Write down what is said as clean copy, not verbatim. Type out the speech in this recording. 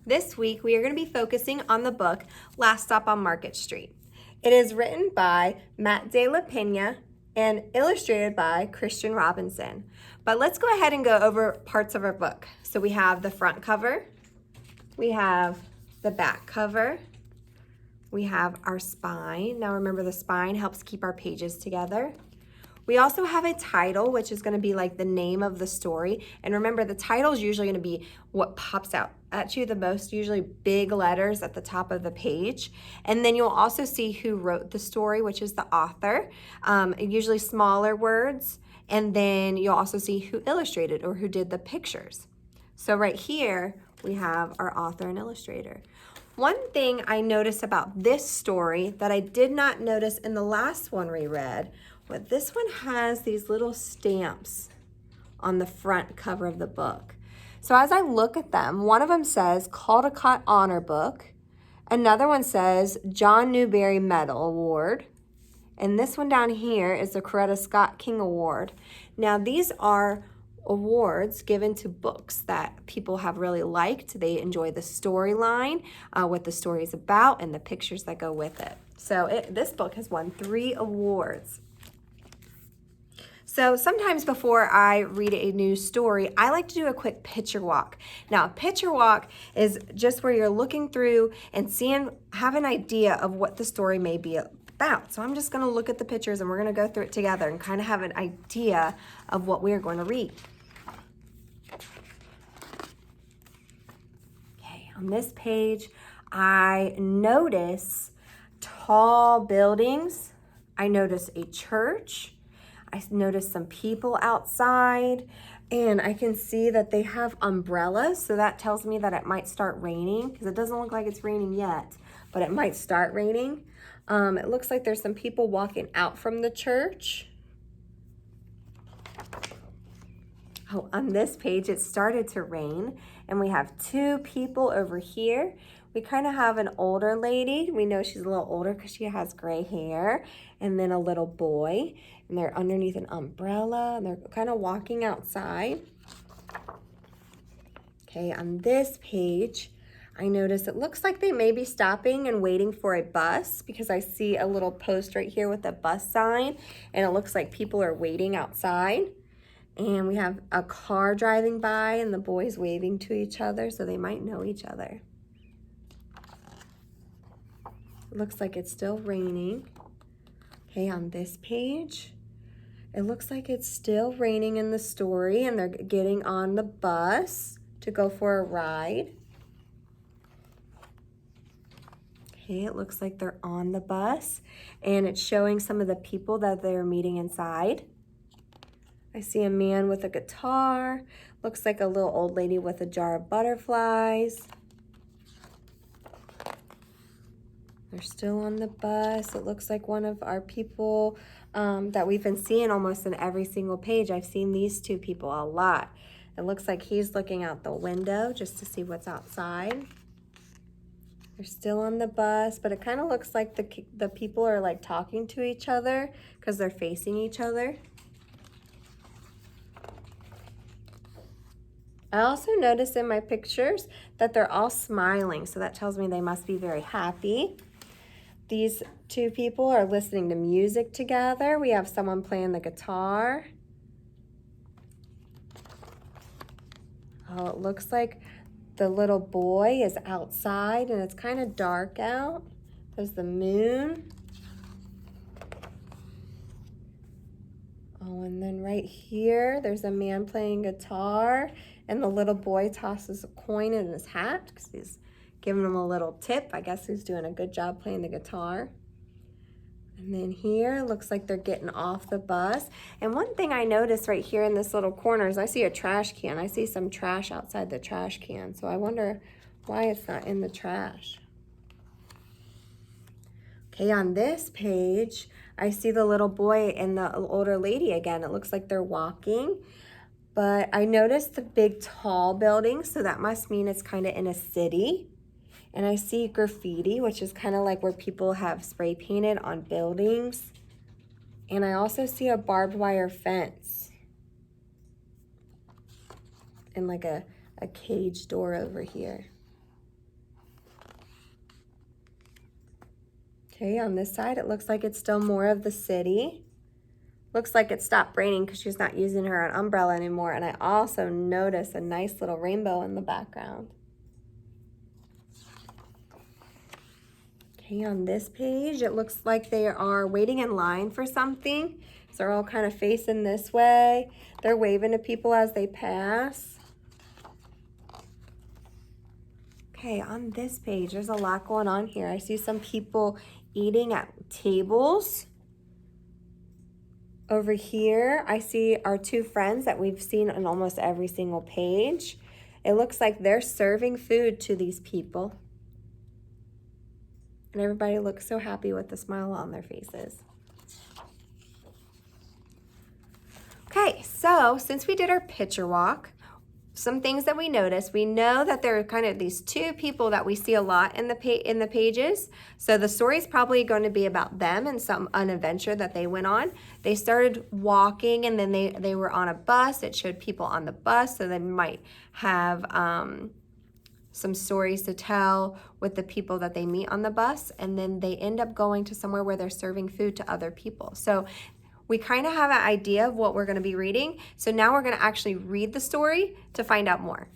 This week, we are going to be focusing on the book Last Stop on Market Street. It is written by Matt De La Pena and illustrated by Christian Robinson. But let's go ahead and go over parts of our book. So we have the front cover, we have the back cover, we have our spine. Now remember, the spine helps keep our pages together. We also have a title, which is going to be like the name of the story. And remember, the title is usually going to be what pops out at you the most, usually big letters at the top of the page. And then you'll also see who wrote the story, which is the author, usually smaller words. And then you'll also see who illustrated or who did the pictures. So right here, we have our author and illustrator. One thing I noticed about this story that I did not notice in the last one we read, but this one has these little stamps on the front cover of the book. So as I look at them, one of them says Caldecott Honor Book. Another one says John Newbery Medal Award. And this one down here is the Coretta Scott King Award. Now these are awards given to books that people have really liked. They enjoy the storyline, what the story is about, and the pictures that go with it. So this book has won 3 awards. So sometimes before I read a new story, I like to do a quick picture walk. Now, a picture walk is just where you're looking through and have an idea of what the story may be about. So I'm just going to look at the pictures and we're going to go through it together and kind of have an idea of what we are going to read. Okay, on this page, I notice tall buildings. I notice a church. I noticed some people outside, and I can see that they have umbrellas, so that tells me that it might start raining, because it doesn't look like it's raining yet, but it might start raining. It looks like there's some people walking out from the church. Oh, on this page, it started to rain, and we have 2 people over here. We kind of have an older lady. We know she's a little older because she has gray hair, and then a little boy, and they're underneath an umbrella, and they're kind of walking outside. Okay, on this page, I notice it looks like they may be stopping and waiting for a bus, because I see a little post right here with a bus sign, and it looks like people are waiting outside. And we have a car driving by and the boys waving to each other, so they might know each other. It looks like it's still raining. Okay, on this page, it looks like it's still raining in the story, and they're getting on the bus to go for a ride. Okay, it looks like they're on the bus, and it's showing some of the people that they're meeting inside. I see a man with a guitar. Looks like a little old lady with a jar of butterflies. They're still on the bus. It looks like one of our people that we've been seeing almost in every single page. I've seen these 2 people a lot. It looks like he's looking out the window just to see what's outside. They're still on the bus, but it kind of looks like the people are like talking to each other because they're facing each other. I also noticed in my pictures that they're all smiling, so that tells me they must be very happy. These 2 people are listening to music together. We have someone playing the guitar. Oh, it looks like the little boy is outside, and it's kind of dark out. There's the moon. Oh, and then right here, there's a man playing guitar, and the little boy tosses a coin in his hat because he's giving him a little tip. I guess he's doing a good job playing the guitar. And then here, looks like they're getting off the bus. And one thing I noticed right here in this little corner is I see a trash can. I see some trash outside the trash can. So I wonder why it's not in the trash. Okay, on this page, I see the little boy and the older lady again. It looks like they're walking. But I noticed the big tall building, so that must mean it's kind of in a city. And I see graffiti, which is kind of like where people have spray painted on buildings. And I also see a barbed wire fence and like a cage door over here. Okay, on this side, it looks like it's still more of the city. Looks like it stopped raining because she's not using her umbrella anymore. And I also notice a nice little rainbow in the background. Okay, on this page, it looks like they are waiting in line for something. So they're all kind of facing this way. They're waving to people as they pass. Okay, on this page, there's a lot going on here. I see some people eating at tables. Over here, I see our two friends that we've seen on almost every single page. It looks like they're serving food to these people. And everybody looks so happy with a smile on their faces. Okay, so since we did our picture walk, some things that we noticed, we know that there are kind of these two people that we see a lot in the pages. So the story is probably going to be about them and an adventure that they went on. They started walking, and then they were on a bus. It showed people on the bus, so they might have some stories to tell with the people that they meet on the bus, and then they end up going to somewhere where they're serving food to other people. So we kind of have an idea of what we're going to be reading. So now we're going to actually read the story to find out more.